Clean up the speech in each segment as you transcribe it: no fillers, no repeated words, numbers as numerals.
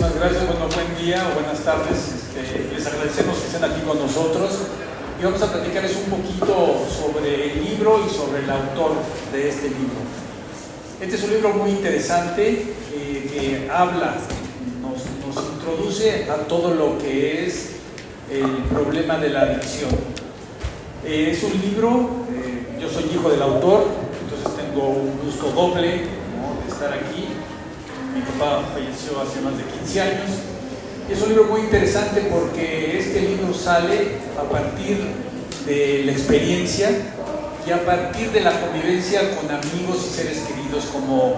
muchísimas gracias. Bueno, buen día o buenas tardes. Les agradecemos que estén aquí con nosotros y vamos a platicarles un poquito sobre el libro y sobre el autor de este libro. Este es un libro muy interesante que habla, nos introduce a todo lo que es el problema de la adicción. Es un libro, yo soy hijo del autor, entonces tengo un gusto doble, ¿no?, de estar aquí. Mi papá falleció hace más de 15 años. Y es un libro muy interesante porque este libro sale a partir de la experiencia y a partir de la convivencia con amigos y seres queridos, como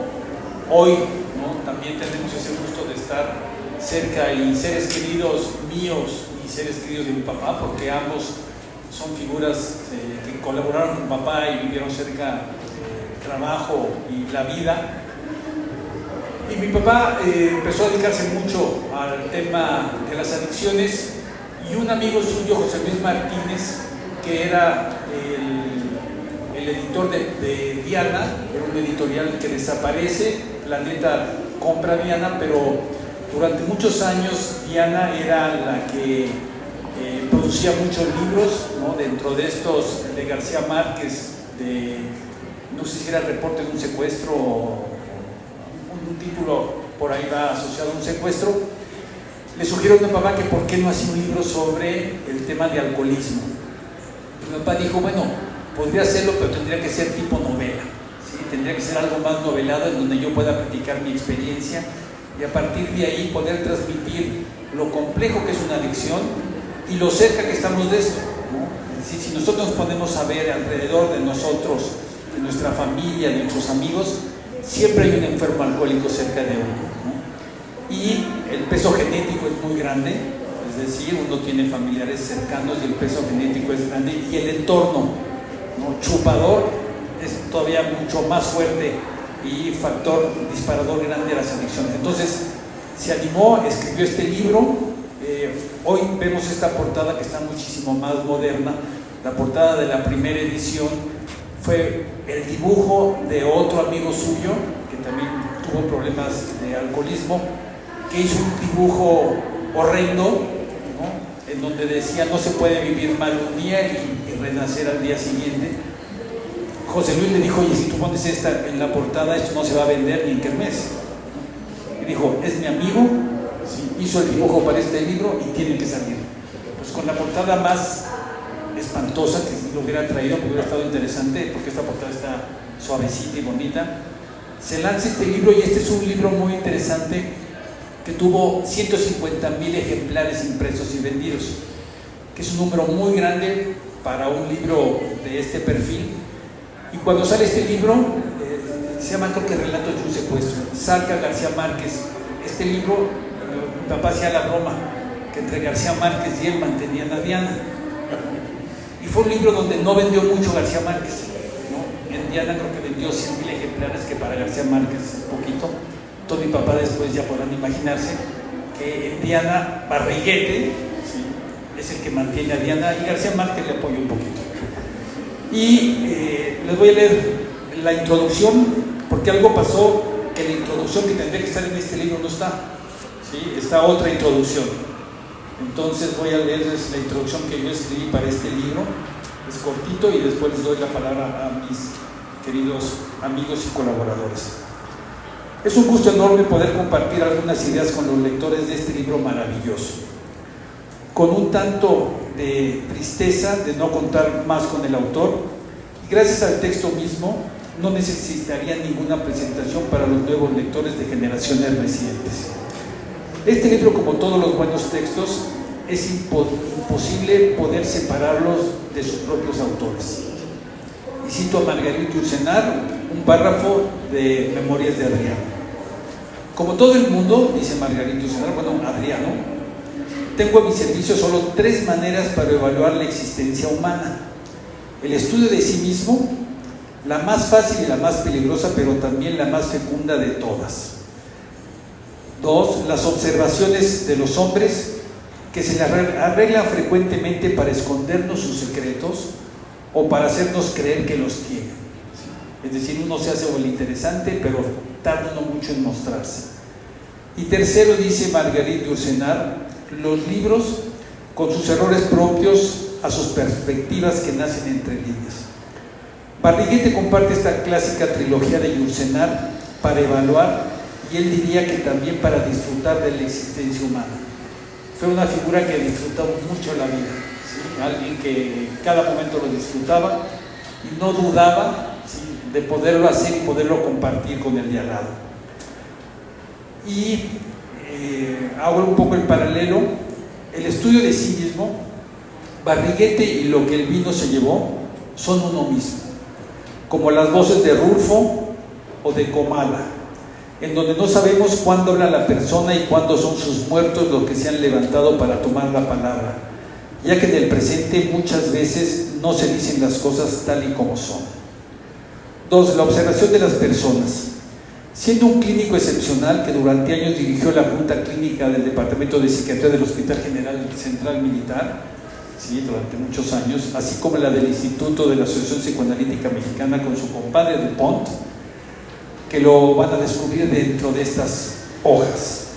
hoy, ¿no? También tenemos ese gusto de estar cerca y seres queridos míos y seres queridos de mi papá, porque ambos son figuras que colaboraron con papá y vivieron cerca del trabajo y la vida. Y mi papá empezó a dedicarse mucho al tema de las adicciones, y un amigo suyo, José Luis Martínez, que era el editor de Diana, era un editorial que desaparece, Planeta compra Diana, pero durante muchos años Diana era la que producía muchos libros, ¿no? Dentro de estos de García Márquez, no sé si era el reporte de un secuestro o un título por ahí va asociado a un secuestro. Le sugiero a mi papá que por qué no hacía un libro sobre el tema de alcoholismo. Y mi papá dijo, bueno, podría hacerlo, pero tendría que ser tipo novela, ¿sí? Tendría que ser algo más novelado en donde yo pueda platicar mi experiencia y a partir de ahí poder transmitir lo complejo que es una adicción y lo cerca que estamos de esto, ¿no? Es decir, si nosotros nos ponemos a ver alrededor de nosotros, de nuestra familia, de nuestros amigos, siempre hay un enfermo alcohólico cerca de uno, ¿no? Y el peso genético es muy grande, es decir, uno tiene familiares cercanos y el peso genético es grande, y el entorno, ¿no?, chupador es todavía mucho más fuerte y factor disparador grande de las adicciones. Entonces se animó, escribió este libro. Hoy vemos esta portada que está muchísimo más moderna. La portada de la primera edición fue el dibujo de otro amigo suyo que también tuvo problemas de alcoholismo, que hizo un dibujo horrendo, ¿no?, en donde decía no se puede vivir mal un día y renacer al día siguiente. José Luis le dijo, oye, si tú pones esta en la portada, esto no se va a vender ni en Kermés. Y dijo, es mi amigo, sí, hizo el dibujo para este libro y tiene que salir. Pues con la portada más espantosa, que si lo hubiera traído, porque hubiera estado interesante, porque esta portada está suavecita y bonita, se lanza este libro, y este es un libro muy interesante que tuvo 150,000 ejemplares impresos y vendidos, que es un número muy grande para un libro de este perfil. Y cuando sale este libro, se llama, creo que Relatos de un secuestro, saca García Márquez este libro. Mi papá hacía la broma que entre García Márquez y él mantenían a Diana. Y fue un libro donde no vendió mucho García Márquez, ¿no? En Diana creo que vendió 100,000 ejemplares, que para García Márquez poquito. Todo mi papá después ya podrán imaginarse que en Diana Barriguete, ¿sí?, es el que mantiene a Diana, y García Márquez le apoya un poquito. Y les voy a leer la introducción, porque algo pasó que la introducción que tendría que estar en este libro no está, ¿sí? Está otra introducción. Entonces voy a leerles la introducción que yo escribí para este libro. Es cortito y después les doy la palabra a mis queridos amigos y colaboradores. Es un gusto enorme poder compartir algunas ideas con los lectores de este libro maravilloso, con un tanto de tristeza de no contar más con el autor, y gracias al texto mismo no necesitaría ninguna presentación para los nuevos lectores de generaciones recientes. Este libro, como todos los buenos textos, es imposible poder separarlos de sus propios autores. Y cito a Margarito Ursenar, un párrafo de Memorias de Adriano. Como todo el mundo, dice Margarito Ursenar, bueno, Adriano, tengo a mi servicio solo 3 maneras para evaluar la existencia humana: el estudio de sí mismo, la más fácil y la más peligrosa, pero también la más fecunda de todas. 2, las observaciones de los hombres, que se arreglan frecuentemente para escondernos sus secretos o para hacernos creer que los tienen. Es decir, uno se hace el interesante, pero tarda uno mucho en mostrarse. Y tercero, dice Marguerite Yourcenar, los libros con sus errores propios a sus perspectivas que nacen entre líneas. Barriguete comparte esta clásica trilogía de Yourcenar para evaluar, y él diría que también para disfrutar de la existencia humana. Fue una figura que disfrutó mucho la vida, ¿sí? Alguien que cada momento lo disfrutaba y no dudaba, ¿sí?, de poderlo hacer y poderlo compartir con el de al lado. Y hago un poco el paralelo, el estudio de sí mismo. Barriguete y lo que el vino se llevó son uno mismo, como las voces de Rulfo o de Comala, en donde no sabemos cuándo habla la persona y cuándo son sus muertos los que se han levantado para tomar la palabra, ya que en el presente muchas veces no se dicen las cosas tal y como son. 2. La observación de las personas. Siendo un clínico excepcional que durante años dirigió la Junta Clínica del Departamento de Psiquiatría del Hospital General Central Militar, ¿sí?, durante muchos años, así como la del Instituto de la Asociación Psicoanalítica Mexicana con su compadre Dupont, que lo van a descubrir dentro de estas hojas.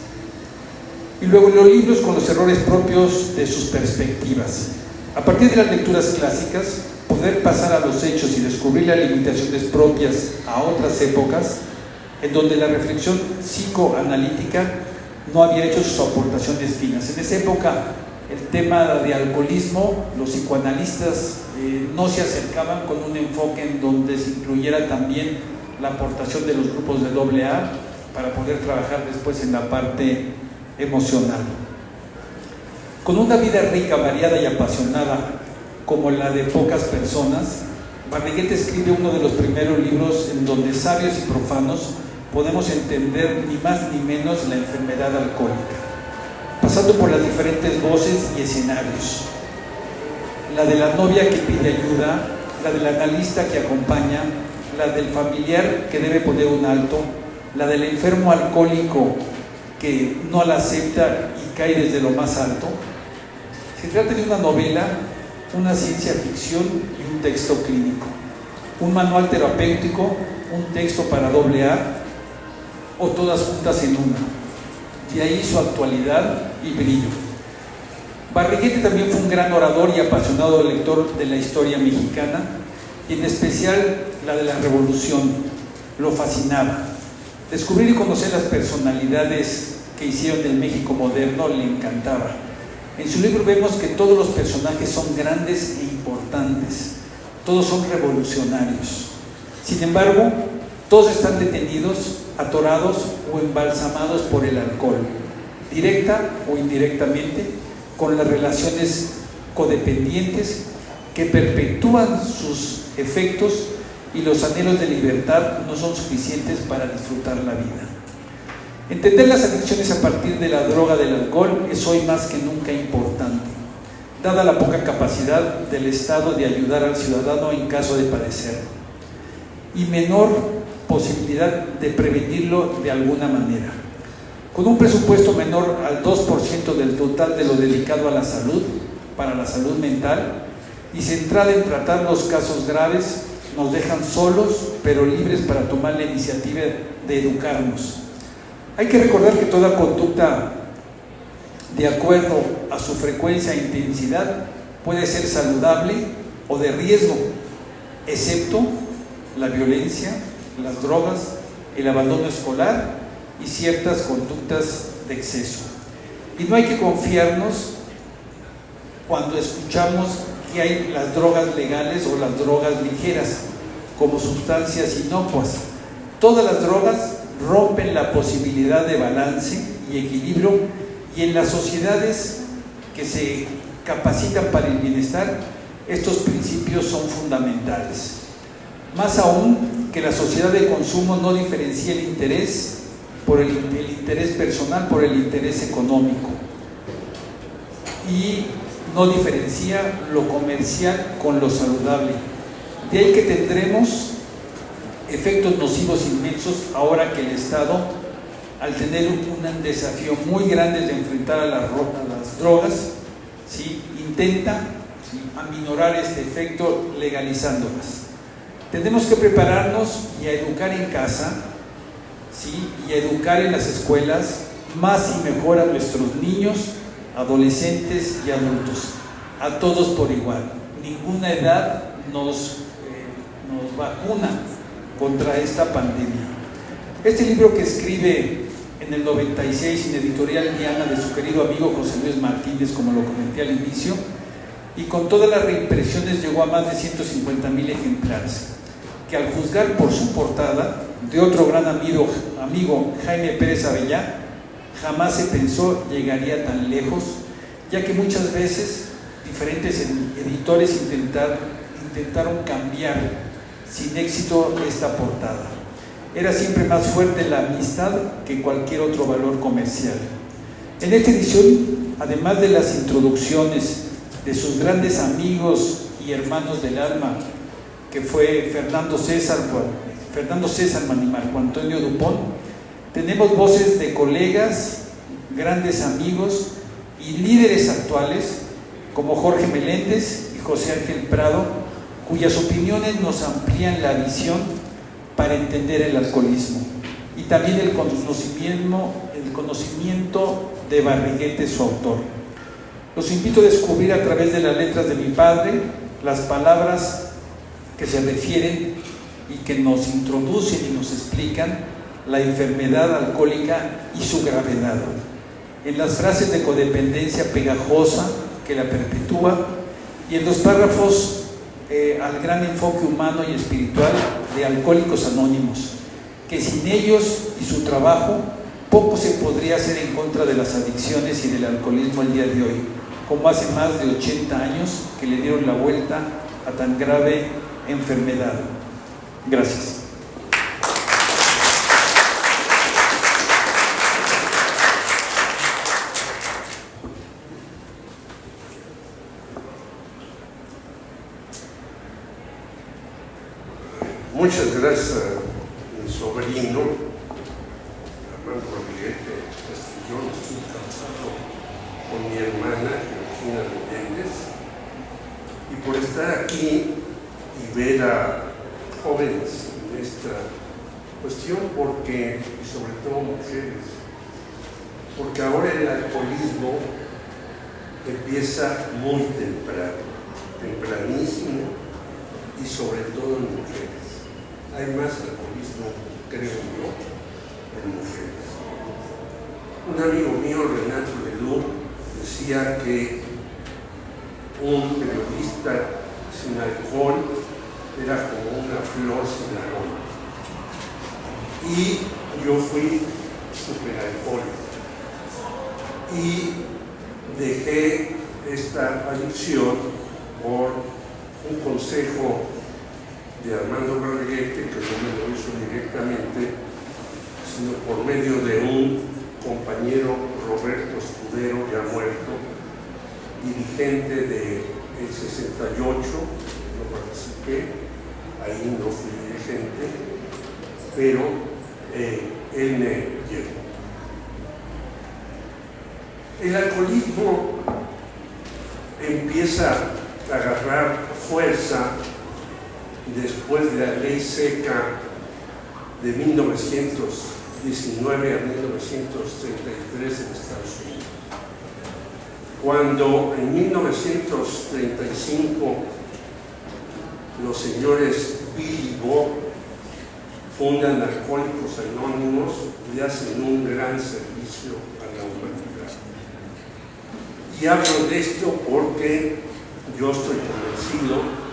Y luego los libros con los errores propios de sus perspectivas. A partir de las lecturas clásicas, poder pasar a los hechos y descubrir las limitaciones propias a otras épocas, en donde la reflexión psicoanalítica no había hecho sus aportaciones finas. En esa época, el tema de alcoholismo, los psicoanalistas no se acercaban con un enfoque en donde se incluyera también la aportación de los grupos de AA para poder trabajar después en la parte emocional. Con una vida rica, variada y apasionada como la de pocas personas, Barriguete escribe uno de los primeros libros en donde sabios y profanos podemos entender ni más ni menos la enfermedad alcohólica, pasando por las diferentes voces y escenarios. La de la novia que pide ayuda, la del analista que acompaña, la del familiar que debe poner un alto, la del enfermo alcohólico que no la acepta y cae desde lo más alto. Se trata de una novela, una ciencia ficción y un texto clínico, un manual terapéutico, un texto para AA o todas juntas en una. De ahí su actualidad y brillo. Barriguete también fue un gran orador y apasionado lector de la historia mexicana, y en especial la de la Revolución. Lo fascinaba. Descubrir y conocer las personalidades que hicieron del México moderno le encantaba. En su libro vemos que todos los personajes son grandes e importantes, todos son revolucionarios. Sin embargo, todos están detenidos, atorados o embalsamados por el alcohol, directa o indirectamente, con las relaciones codependientes que perpetúan sus efectos, y los anhelos de libertad no son suficientes para disfrutar la vida. Entender las adicciones a partir de la droga del alcohol es hoy más que nunca importante, dada la poca capacidad del Estado de ayudar al ciudadano en caso de padecerlo, y menor posibilidad de prevenirlo de alguna manera. Con un presupuesto menor al 2% del total de lo dedicado a la salud, para la salud mental, y centrada en tratar los casos graves, nos dejan solos, pero libres para tomar la iniciativa de educarnos. Hay que recordar que toda conducta, de acuerdo a su frecuencia e intensidad, puede ser saludable o de riesgo, excepto la violencia, las drogas, el abandono escolar y ciertas conductas de exceso. Y no hay que confiarnos cuando escuchamos que hay las drogas legales o las drogas ligeras como sustancias inocuas. Todas las drogas rompen la posibilidad de balance y equilibrio, y en las sociedades que se capacitan para el bienestar, estos principios son fundamentales. Más aún que la sociedad de consumo no diferencia el interés por el interés personal por el interés económico, y no diferencia lo comercial con lo saludable. De ahí que tendremos efectos nocivos inmensos ahora que el Estado, al tener un desafío muy grande de enfrentar a las drogas, ¿sí?, intenta, ¿sí?, aminorar este efecto legalizándolas. Tenemos que prepararnos y a educar en casa, ¿sí?, y a educar en las escuelas, más y mejor a nuestros niños, adolescentes y adultos, a todos por igual. Ninguna edad nos vacuna contra esta pandemia. Este libro que escribe en el 96 en Editorial Diana de su querido amigo José Luis Martínez, como lo comenté al inicio, y con todas las reimpresiones llegó a más de 150,000 ejemplares, que al juzgar por su portada de otro gran amigo Jaime Pérez Avellá, jamás se pensó llegaría tan lejos, ya que muchas veces diferentes editores intentaron cambiar sin éxito esta portada. Era siempre más fuerte la amistad que cualquier otro valor comercial. En esta edición, además de las introducciones de sus grandes amigos y hermanos del alma, que fue Fernando César y Marco Antonio Dupont, tenemos voces de colegas, grandes amigos y líderes actuales como Jorge Meléndez y José Ángel Prado, cuyas opiniones nos amplían la visión para entender el alcoholismo, y también el conocimiento de Barriguete, su autor. Los invito a descubrir a través de las letras de mi padre las palabras que se refieren y que nos introducen y nos explican la enfermedad alcohólica y su gravedad, en las frases de codependencia pegajosa que la perpetúa, y en los párrafos al gran enfoque humano y espiritual de Alcohólicos Anónimos, que sin ellos y su trabajo poco se podría hacer en contra de las adicciones y del alcoholismo el día de hoy, como hace más de 80 años que le dieron la vuelta a tan grave enfermedad. Gracias. Muchas gracias a mi sobrino, Armando Barriguete Castillón. Estoy casado con mi hermana, Georgina Meléndez, y por estar aquí y ver a jóvenes en esta cuestión, porque, y sobre todo mujeres, porque ahora el alcoholismo empieza muy temprano, tempranísimo, y sobre todo en mujeres. Hay más alcoholismo, creo yo, en mujeres. Un amigo mío, Renato Ledoux, decía que un periodista sin alcohol era como una flor sin aroma. Y yo fui superalcohólico y dejé esta adicción por un consejo de Armando Barriguete, que no me lo hizo directamente, sino por medio de un compañero, Roberto Escudero, ya muerto, dirigente del 68, no participé, ahí no fui dirigente, pero él me llevó. El alcoholismo empieza a agarrar fuerza después de la ley seca de 1919 a 1933 en Estados Unidos. Cuando en 1935 los señores Bill y Bob fundan Alcohólicos Anónimos y hacen un gran servicio a la humanidad. Y hablo de esto porque yo estoy convencido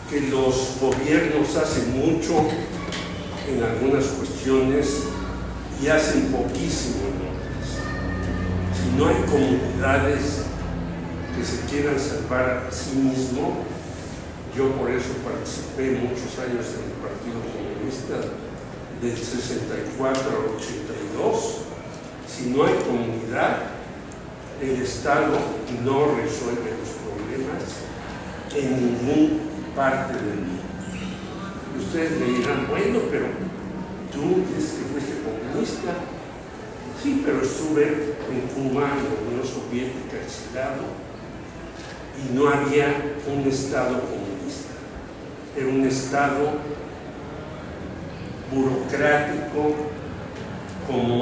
que los gobiernos hacen mucho en algunas cuestiones y hacen poquísimo en otras. Si no hay comunidades que se quieran salvar a sí mismo, yo por eso participé muchos años en el Partido Comunista del 64 al 82. Si no hay comunidad, el Estado no resuelve los problemas en ningún parte del mundo. Y ustedes me dirán, bueno, pero tú dices que fuiste comunista. Sí, pero estuve en Cuba, en la Unión Soviética, exilado, y no había un Estado comunista. Era un Estado burocrático, como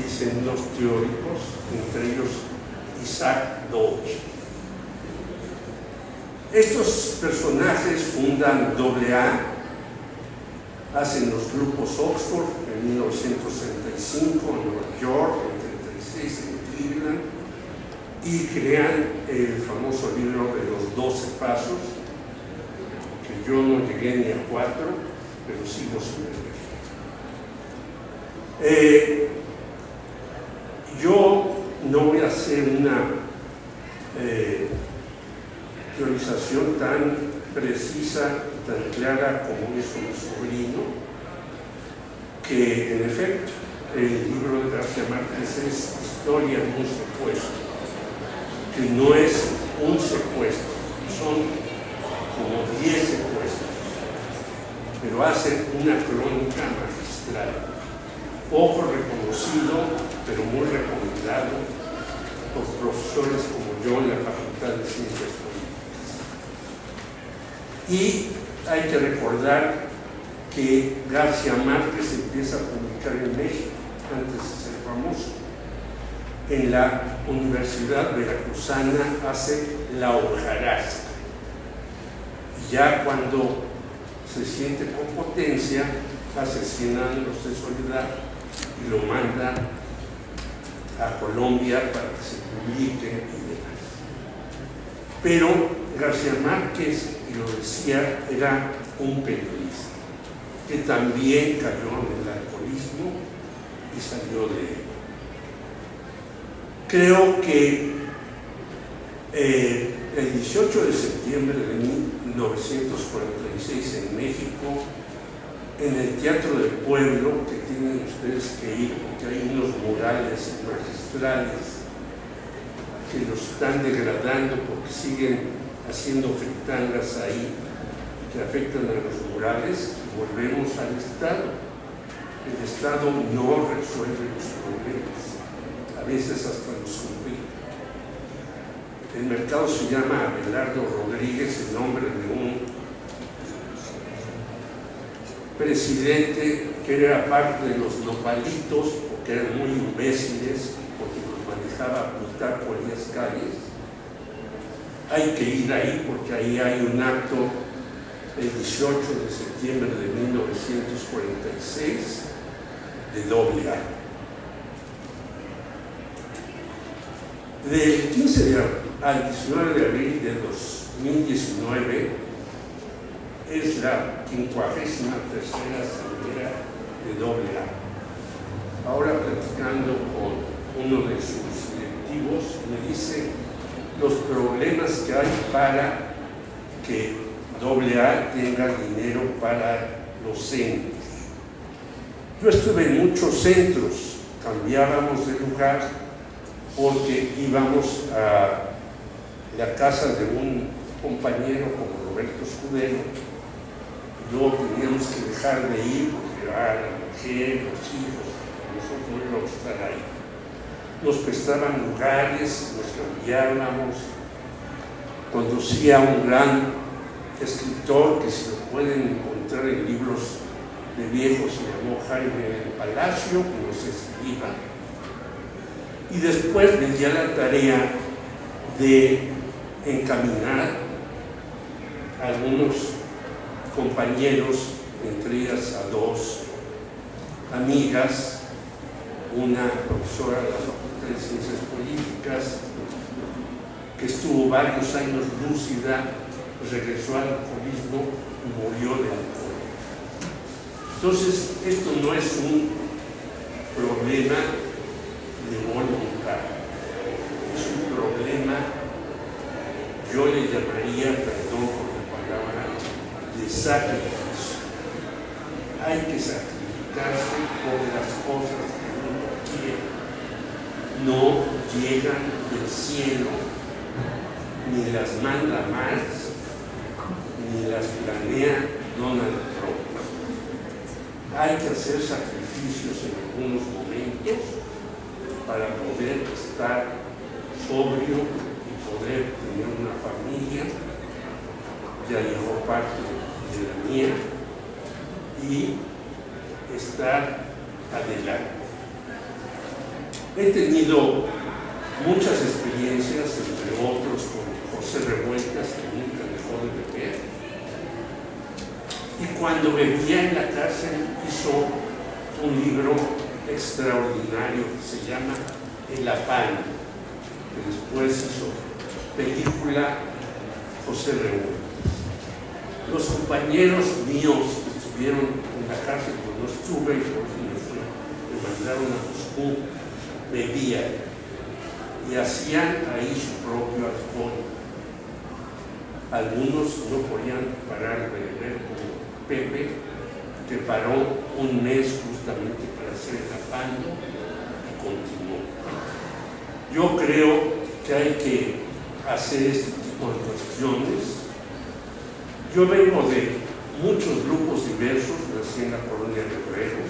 dicen los teóricos, entre ellos Isaac Deutsch. Estos personajes fundan AA, hacen los grupos Oxford en 1965 en Nueva York, en 1936 en Cleveland, y crean el famoso libro de los 12 pasos, que yo no llegué ni a 4, pero sí los leí. Yo no voy a hacer una teorización tan precisa, tan clara como hizo mi sobrino, que en efecto el libro de García Márquez es historia de un secuestro, que no es un secuestro, son como 10 secuestros, pero hace una crónica magistral, poco reconocido, pero muy recomendado por profesores como yo en la Facultad de Ciencias Políticas. Y hay que recordar que García Márquez empieza a publicar en México antes de ser famoso. En la Universidad Veracruzana hace La hojarasca. Y ya cuando se siente con potencia, hace 100 años de soledad y lo manda a Colombia para que se publique y demás. Pero García Márquez, y lo decía, era un periodista que también cayó en el alcoholismo y salió de él. Creo que el 18 de septiembre de 1946 en México, en el Teatro del Pueblo, que tienen ustedes que ir, porque hay unos murales magistrales que los están degradando porque siguen haciendo fritangas ahí que afectan a los murales, y volvemos al Estado. El Estado no resuelve los problemas, a veces hasta los complica. El mercado se llama Abelardo Rodríguez, el nombre de un presidente que era parte de los nopalitos, porque eran muy imbéciles, porque los manejaba a Plutarco Elías Calles. Hay que ir ahí porque ahí hay un acto el 18 de septiembre de 1946 de AA. Del 15 al 19 de abril de 2019 es la 53ª asamblea de AA. Ahora, platicando con uno de sus directivos, me dice los problemas que hay para que AA tenga dinero para los centros. Yo estuve en muchos centros, cambiábamos de lugar porque íbamos a la casa de un compañero como Roberto Escudero. Luego teníamos que dejar de ir porque la mujer, los hijos, nosotros no íbamos a estar ahí. Nos prestaban lugares, nos cambiábamos. Conocí a un gran escritor que se lo pueden encontrar en libros de viejos, se llamó Jaime del Palacio, que nos escriba. Y después me di a la tarea de encaminar a algunos compañeros, entre ellas a dos amigas, una profesora de la Facultad de Ciencias Políticas, que estuvo varios años lúcida, regresó al alcoholismo y murió de alcohol. Entonces, esto no es un problema de voluntad, es un problema, yo le llamaría, perdón por la palabra, de sacrificio. Hay que sacrificarse por las cosas que uno quiere. No llegan del cielo, ni las manda Marx, ni las planea Donald Trump. Hay que hacer sacrificios en algunos momentos para poder estar sobrio y poder tener una familia. Ya llegó parte de la mía, y estar adelante. He tenido muchas experiencias, entre otros con José Revueltas, que nunca dejó de beber. Y cuando bebía en la cárcel hizo un libro extraordinario que se llama El Afán, que después hizo película José Revueltas. Los compañeros míos que estuvieron en la cárcel, pues no estuve, y por eso me mandaron a Moscú, bebían y hacían ahí su propio alcohol. Algunos no podían parar de beber, como Pepe, que paró un mes justamente para hacer el afán y continuó. Yo creo que hay que hacer este tipo de cuestiones. Yo vengo de muchos grupos diversos, nací en la colonia Guerrero,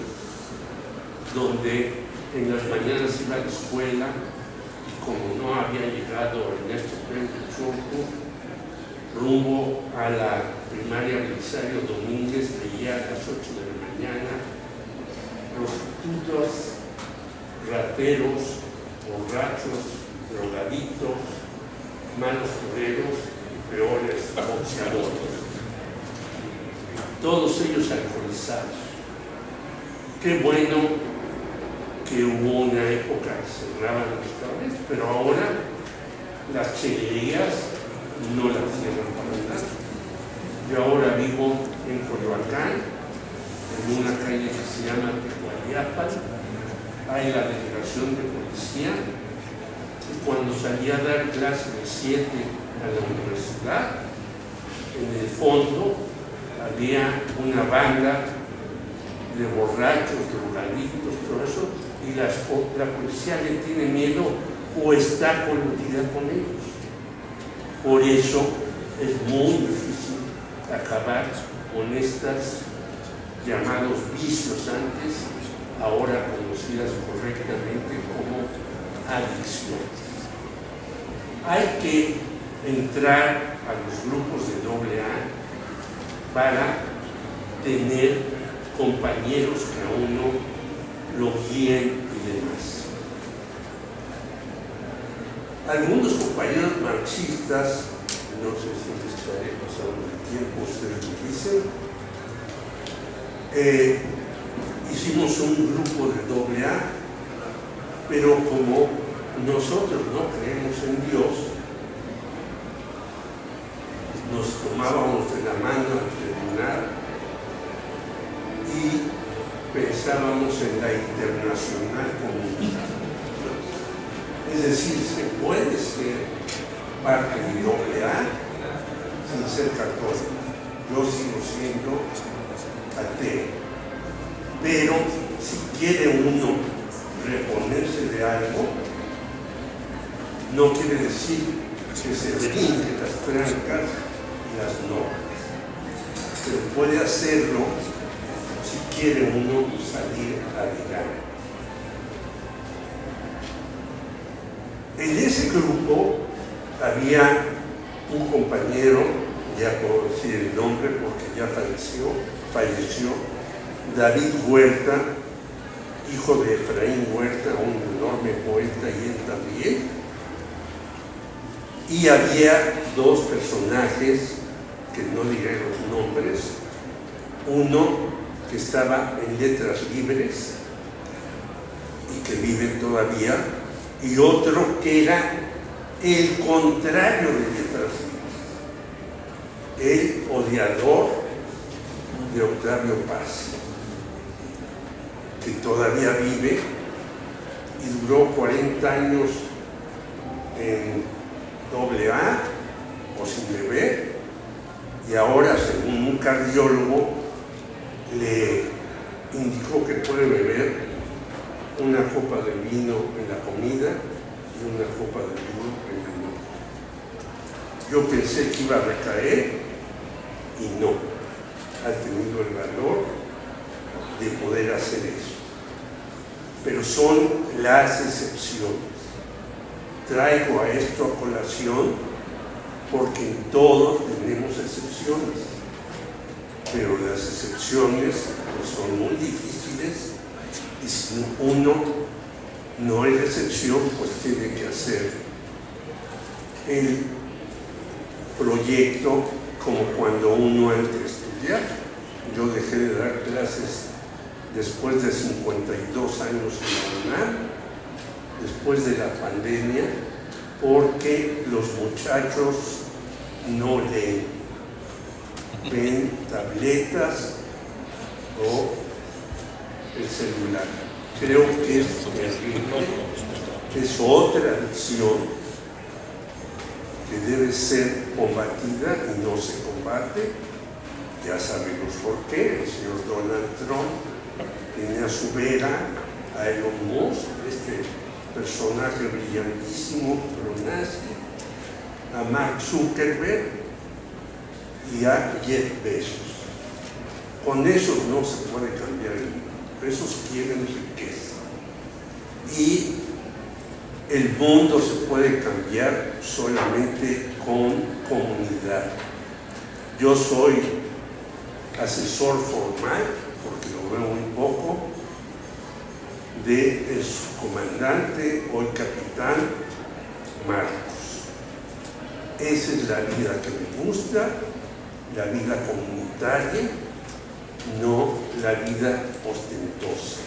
donde en las mañanas iba a la escuela y como no había llegado Ernesto Pérez Choco, rumbo a la primaria Belisario Domínguez, veía a las 8 de la mañana prostitutas, rateros, borrachos, drogaditos, malos toreros y peores boxeadores. Todos ellos alcoholizados. Qué bueno que hubo una época que cerraban los bares, pero ahora las chelerías no las cierran para nada. Yo ahora vivo en Coyoacán, en una calle que se llama Tecualiapan, hay la delegación de policía, y cuando salí a dar clase de 7 a la universidad, en el fondo había una banda de borrachos, drogadictos, todo eso, y la policía le tiene miedo o está coludida con ellos. Por eso es muy difícil acabar con estas llamados vicios antes, ahora conocidas correctamente como adicciones. Hay que entrar a los grupos de AA para tener compañeros que a uno lo guíen y demás. Algunos compañeros marxistas, no sé si les estaré pasando el tiempo, ustedes lo dicen, hicimos un grupo de AA, pero como nosotros no creemos en Dios, nos tomábamos de la mano al terminar y pensábamos en la internacional comunista. Es decir, se puede ser parte de AA sin ser católico. Yo sigo siendo ateo. Pero si quiere uno reponerse de algo, no quiere decir que se brinque las trancas y las normas. Pero puede hacerlo si quiere uno salir adelante. En ese grupo había un compañero, ya puedo decir el nombre porque ya falleció, David Huerta, hijo de Efraín Huerta, un enorme poeta, y él también. Y había dos personajes, que no diré los nombres, uno que estaba en Letras Libres y que vive todavía, y otro que era el contrario de Letras Libres, el odiador de Octavio Paz, que todavía vive y duró 40 años en AA o sin beber, y ahora, según un cardiólogo, le indicó que puede beber una copa de vino en la comida y una copa de vino en la noche. Yo pensé que iba a recaer y no, ha tenido el valor de poder hacer eso. Pero son las excepciones. Traigo a esto a colación porque en todos tenemos excepciones, pero las excepciones pues, son muy difíciles, y si uno no hay excepción, pues tiene que hacer el proyecto como cuando uno entra a estudiar. Yo dejé de dar clases después de 52 años en la UNAM, después de la pandemia, porque los muchachos no leen, ven tabletas o el celular. Creo que es terrible, es otra adicción que debe ser combatida y no se combate. Ya sabemos por qué. El señor Donald Trump tiene a su vera a Elon Musk, este personaje brillantísimo, pero nazi, a Mark Zuckerberg y a Jeff Bezos. Con esos no se puede cambiar el mundo. Esos quieren riqueza. Y el mundo se puede cambiar solamente con comunidad. Yo soy asesor formal, porque lo veo muy poco, de su comandante, hoy capitán, Marcos. Esa es la vida que me gusta, la vida comunitaria, no la vida ostentosa.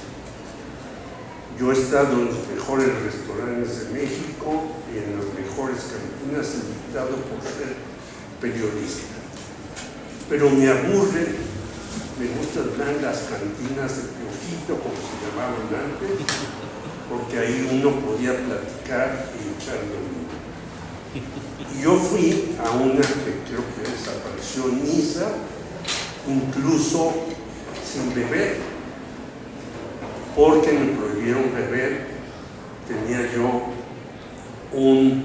Yo he estado en los mejores restaurantes de México y en las mejores cantinas, invitado por ser periodista. Pero me aburren, me gustan más las cantinas de Piojito, como se llamaban antes, porque ahí uno podía platicar y echar domingo. Y yo fui a una que creo que desapareció, Niza, incluso sin beber, porque me prohibieron beber. Tenía yo un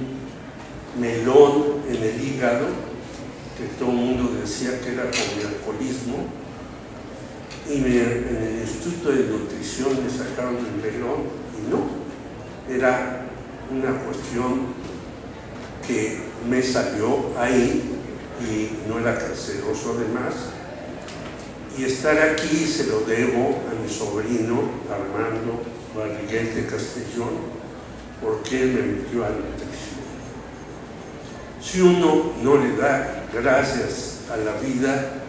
melón en el hígado, que todo el mundo decía que era por mi alcoholismo, y en el Instituto de Nutrición me sacaron el melón, y no, era una cuestión que me salió ahí, y no era canceroso además. Y estar aquí se lo debo a mi sobrino Armando Barriguete Castellón, porque él me metió a la nutrición. Si uno no le da gracias a la vida,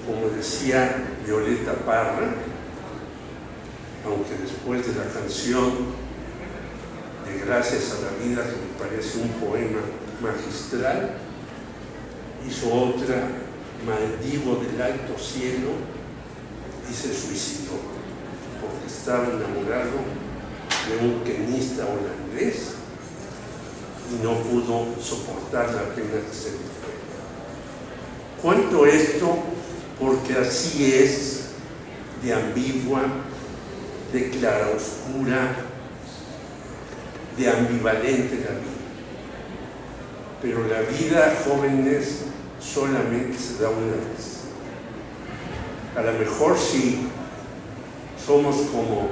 como decía Violeta Parra, aunque después de la canción de Gracias a la Vida, que me parece un poema magistral, hizo otra, Maldigo del alto cielo, y se suicidó porque estaba enamorado de un tenista holandés y no pudo soportar la pena que se le fue. Cuento esto porque así es de ambigua, de claroscura, de ambivalente la vida. Pero la vida, jóvenes, solamente se da una vez. A lo mejor si somos como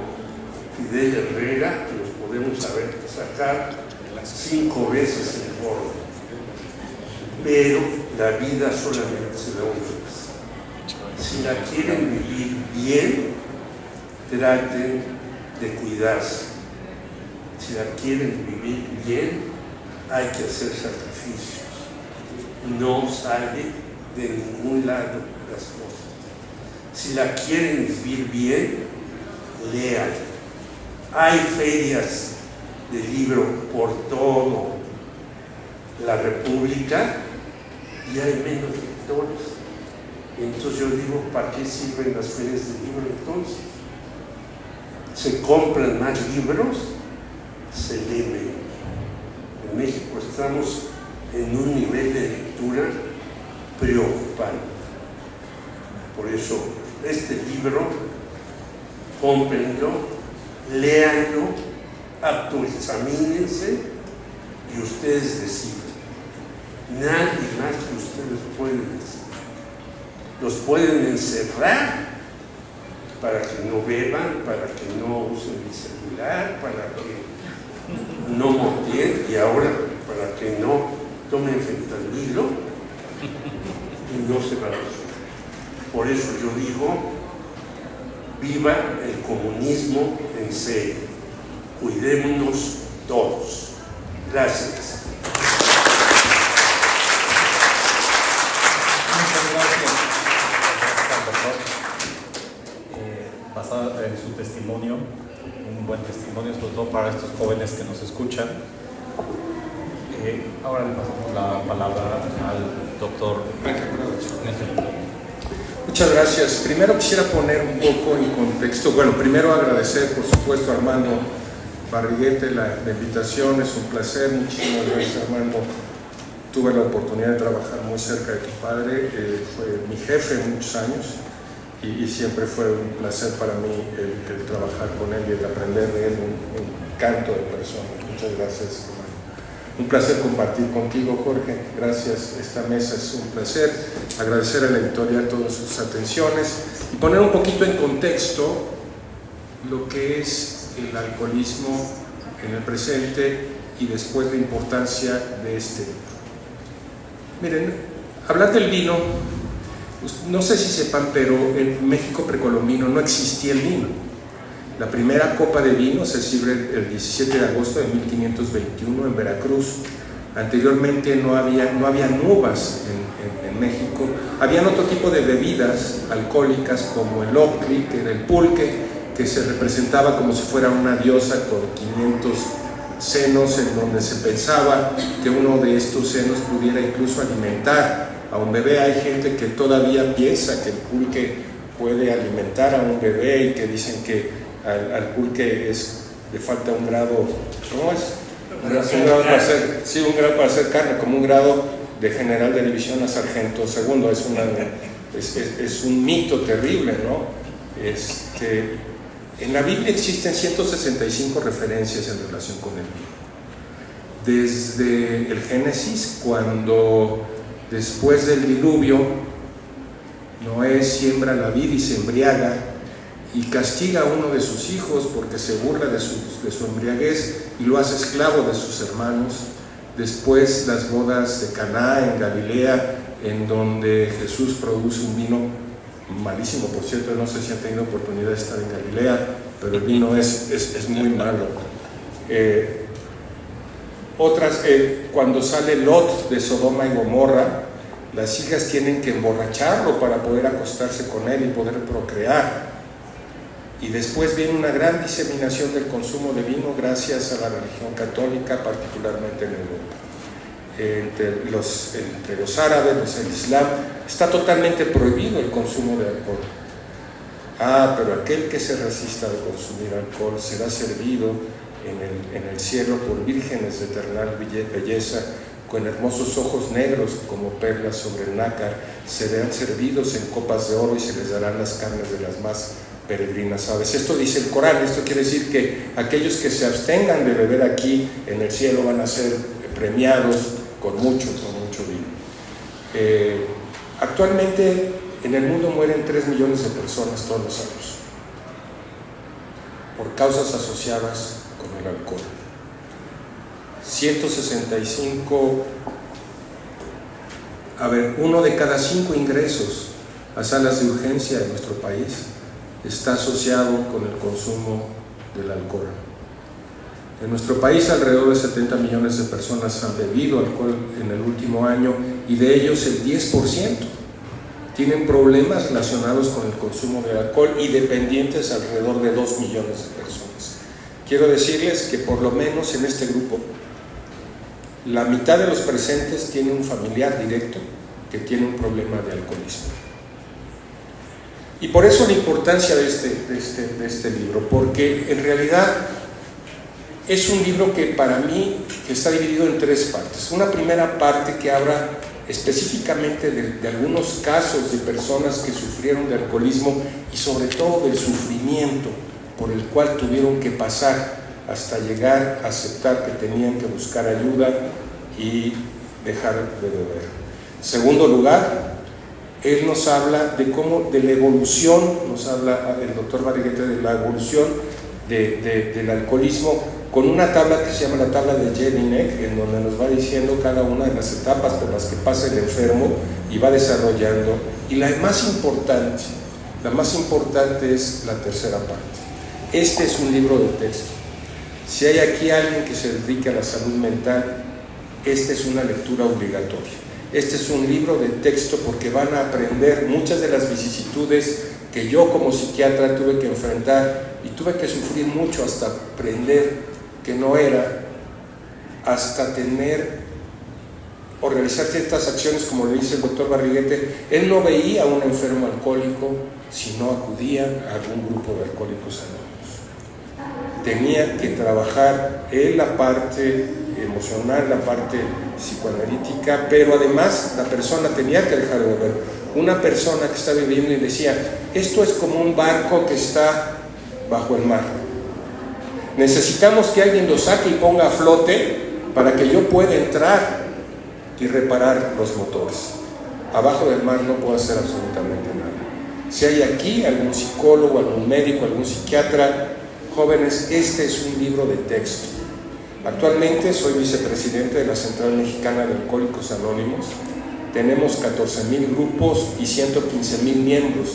Fidel Herrera, que nos podemos sacar 5 veces el gordo, pero la vida solamente se da una vez. Si la quieren vivir bien, traten de cuidarse. Si la quieren vivir bien, hay que hacer sacrificios. No sale de ningún lado las cosas. Si la quieren vivir bien, lean. Hay ferias de libro por todo la República y hay menos lectores. Entonces yo digo, ¿para qué sirven las ferias de libro entonces? Se compran más libros, se lee menos. En México estamos en un nivel de lectura preocupante. Por eso, este libro, cómprenlo, léanlo, autoexamínense y ustedes deciden. Nadie más que ustedes pueden decir. Los pueden encerrar para que no beban, para que no usen el celular, para que no moteen y ahora para que no tomen fentanilo y no se va a resolver. Por eso yo digo, viva el comunismo en serio. cuidémonos todos. Gracias. Muchas gracias. Basada en su testimonio, un buen testimonio, sobre todo para estos jóvenes que nos escuchan. Ahora le pasamos la palabra al doctor Ángel. Muchas gracias. Primero quisiera poner un poco en contexto, bueno, primero agradecer por supuesto a Armando Barriguete la invitación, es un placer, muchísimas gracias Armando. Tuve la oportunidad de trabajar muy cerca de tu padre, fue mi jefe muchos años y siempre fue un placer para mí el trabajar con él y el aprender de él, un encanto de persona. Muchas gracias, hermano. Un placer compartir contigo, Jorge. Gracias, esta mesa es un placer. Agradecer a la editorial todas sus atenciones y poner un poquito en contexto lo que es el alcoholismo en el presente y después la importancia de este libro. Miren, hablar del vino, no sé si sepan, pero en México precolombino no existía el vino. La primera copa de vino se sirve el 17 de agosto de 1521 en Veracruz. Anteriormente no había uvas en México. Habían otro tipo de bebidas alcohólicas como el ocri, que era el pulque, que se representaba como si fuera una diosa con 500 senos, en donde se pensaba que uno de estos senos pudiera incluso alimentar a un bebé. Hay gente que todavía piensa que el pulque puede alimentar a un bebé y que dicen que al pulque le falta un grado, ¿cómo es? Un grado para hacer carne, como un grado de general de división a sargento segundo. Es un mito terrible, ¿no? En la Biblia existen 165 referencias en relación con el vino. Desde el Génesis, cuando después del diluvio Noé siembra la vid y se embriaga y castiga a uno de sus hijos porque se burla de su embriaguez y lo hace esclavo de sus hermanos. Después las bodas de Caná en Galilea, en donde Jesús produce un vino malísimo, por cierto, no sé si han tenido oportunidad de estar en Galilea, pero el vino es muy malo. Cuando sale Lot de Sodoma y Gomorra, las hijas tienen que emborracharlo para poder acostarse con él y poder procrear. Y después viene una gran diseminación del consumo de vino gracias a la religión católica, particularmente en Europa. Entre los árabes, el Islam, está totalmente prohibido el consumo de alcohol. Pero aquel que se resista de consumir alcohol será servido en el cielo por vírgenes de eternal belleza, con hermosos ojos negros como perlas sobre el nácar, serán servidos en copas de oro y se les darán las carnes de las más peregrinas aves. Esto dice el Corán. Esto quiere decir que aquellos que se abstengan de beber aquí en el cielo van a ser premiados con mucho vino. Actualmente en el mundo mueren 3 millones de personas todos los años por causas asociadas con el alcohol. 1 de cada 5 ingresos a salas de urgencia en nuestro país está asociado con el consumo del alcohol. En nuestro país alrededor de 70 millones de personas han bebido alcohol en el último año y de ellos el 10% tienen problemas relacionados con el consumo de alcohol y dependientes alrededor de 2 millones de personas. Quiero decirles que por lo menos en este grupo la mitad de los presentes tiene un familiar directo que tiene un problema de alcoholismo. Y por eso la importancia de este libro, porque en realidad es un libro que para mí está dividido en 3 partes. Una primera parte que habla específicamente de algunos casos de personas que sufrieron de alcoholismo y sobre todo del sufrimiento por el cual tuvieron que pasar hasta llegar a aceptar que tenían que buscar ayuda y dejar de beber. En segundo lugar, él nos habla de la evolución, nos habla el doctor Barriguete de la evolución del alcoholismo con una tabla que se llama la tabla de Jelinek, en donde nos va diciendo cada una de las etapas por las que pasa el enfermo y va desarrollando. Y la más importante es la tercera parte. Este es un libro de texto. Si hay aquí alguien que se dedique a la salud mental, esta es una lectura obligatoria. Este es un libro de texto porque van a aprender muchas de las vicisitudes que yo como psiquiatra tuve que enfrentar y tuve que sufrir mucho hasta aprender que no era, hasta tener o realizar ciertas acciones, como le dice el doctor Barriguete. Él no veía a un enfermo alcohólico si no acudía a algún grupo de alcohólicos anónimos. Tenía que trabajar en la parte emocional, la parte psicoanalítica, pero además la persona tenía que dejar de beber. Una persona que está bebiendo y decía, esto es como un barco que está bajo el mar. Necesitamos que alguien lo saque y ponga a flote para que yo pueda entrar y reparar los motores. Abajo del mar no puedo hacer absolutamente nada. Si hay aquí algún psicólogo, algún médico, algún psiquiatra, jóvenes, este es un libro de texto. Actualmente soy vicepresidente de la Central Mexicana de Alcohólicos Anónimos. Tenemos 14,000 grupos y 115,000 miembros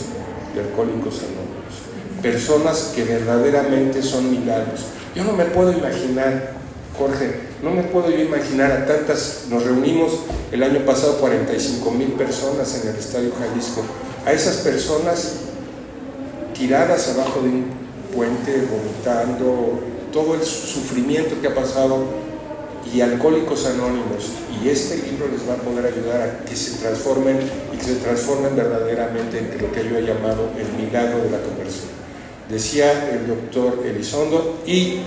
de Alcohólicos Anónimos. Personas que verdaderamente son milagros. Yo no me puedo imaginar, Jorge, no me puedo yo imaginar a tantas. Nos reunimos el año pasado 45,000 personas en el Estadio Jalisco. A esas personas tiradas abajo de un puente, vomitando, todo el sufrimiento que ha pasado, y Alcohólicos Anónimos, y este libro les va a poder ayudar a que se transformen y que se transformen verdaderamente en lo que yo he llamado el milagro de la conversión. Decía el doctor Elizondo, y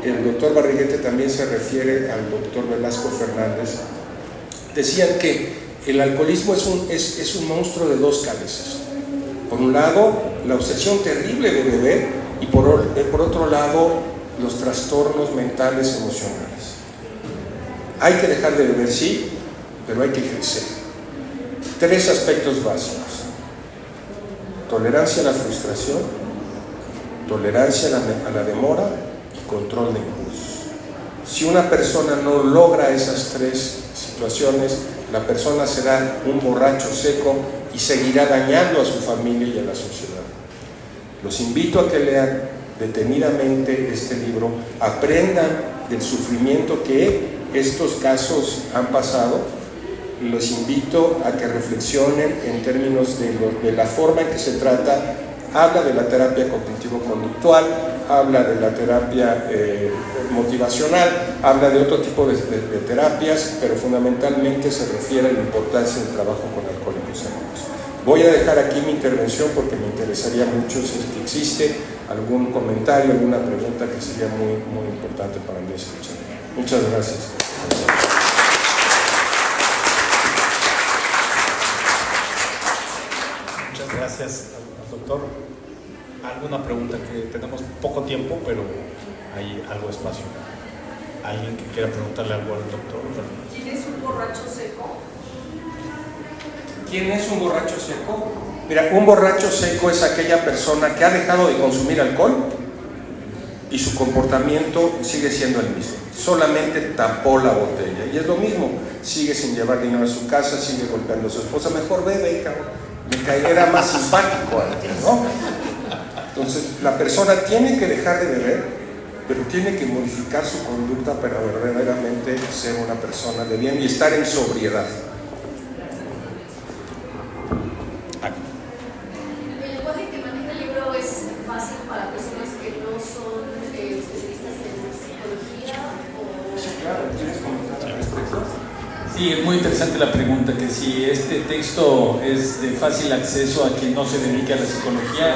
el doctor Barriguete también se refiere al doctor Velasco Fernández, decían que el alcoholismo es un monstruo de dos cabezas. Por un lado, la obsesión terrible de beber, y por otro lado, los trastornos mentales emocionales. Hay que dejar de beber, sí, pero hay que crecer. 3 aspectos básicos: tolerancia a la frustración, tolerancia a la demora y control de impulsos. Si una persona no logra esas 3 situaciones, la persona será un borracho seco y seguirá dañando a su familia y a la sociedad. Los invito a que lean detenidamente este libro, aprendan del sufrimiento que estos casos han pasado. Los invito a que reflexionen en términos de la forma en que se trata. Habla de la terapia cognitivo-conductual, habla de la terapia motivacional, habla de otro tipo de terapias, pero fundamentalmente se refiere a la importancia del trabajo con Alcohólicos Anónimos. Voy a dejar aquí mi intervención porque me interesaría mucho si es que existe algún comentario, alguna pregunta que sería muy, muy importante para mí escuchar. Muchas gracias. Muchas gracias al doctor. ¿Alguna pregunta? Que tenemos poco tiempo, pero hay algo de espacio. ¿Alguien que quiera preguntarle algo al doctor? ¿Quién es un borracho seco? ¿Quién es un borracho seco? Mira, un borracho seco es aquella persona que ha dejado de consumir alcohol y su comportamiento sigue siendo el mismo. Solamente tapó la botella. Y es lo mismo, sigue sin llevar dinero a su casa, sigue golpeando a su esposa. Mejor bebe, cabrón. Era más simpático antes, ¿no? Entonces, la persona tiene que dejar de beber, pero tiene que modificar su conducta para verdaderamente ser una persona de bien y estar en sobriedad. ¿El lenguaje que maneja el libro es fácil para personas que no son especialistas en psicología? Sí, claro. ¿Tienes comentarios? Sí, es muy interesante la pregunta, que si este texto es de fácil acceso a quien no se dedique a la psicología,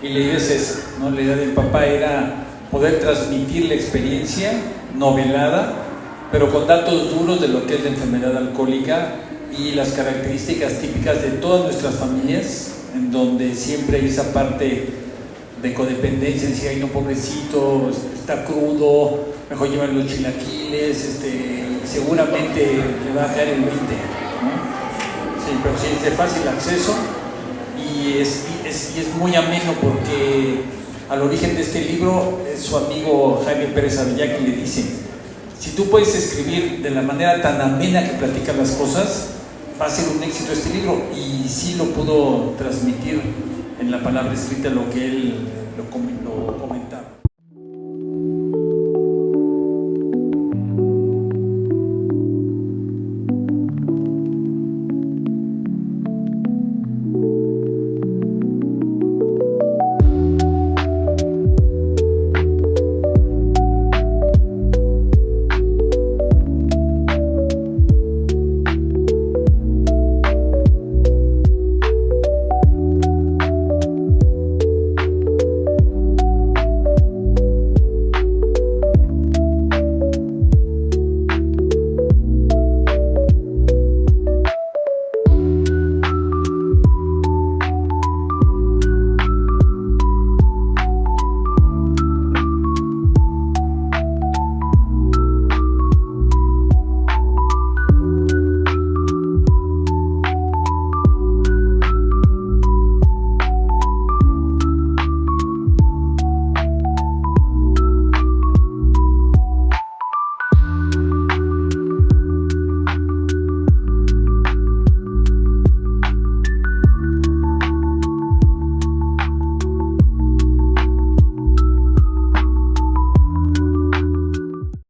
y la idea es esa, ¿no? La idea del papá era poder transmitir la experiencia novelada, pero con datos duros de lo que es la enfermedad alcohólica y las características típicas de todas nuestras familias, en donde siempre hay esa parte de codependencia, decir, ay no, pobrecito, está crudo, mejor llevan los chilaquiles, seguramente le va a caer el 20, ¿no? Sí, pero sí es de fácil acceso y es muy ameno, porque al origen de este libro es su amigo Jaime Pérez Avellá, que le dice: si tú puedes escribir de la manera tan amena que platican las cosas, va a ser un éxito este libro. Y sí lo pudo transmitir en la palabra escrita, lo que él lo comentó.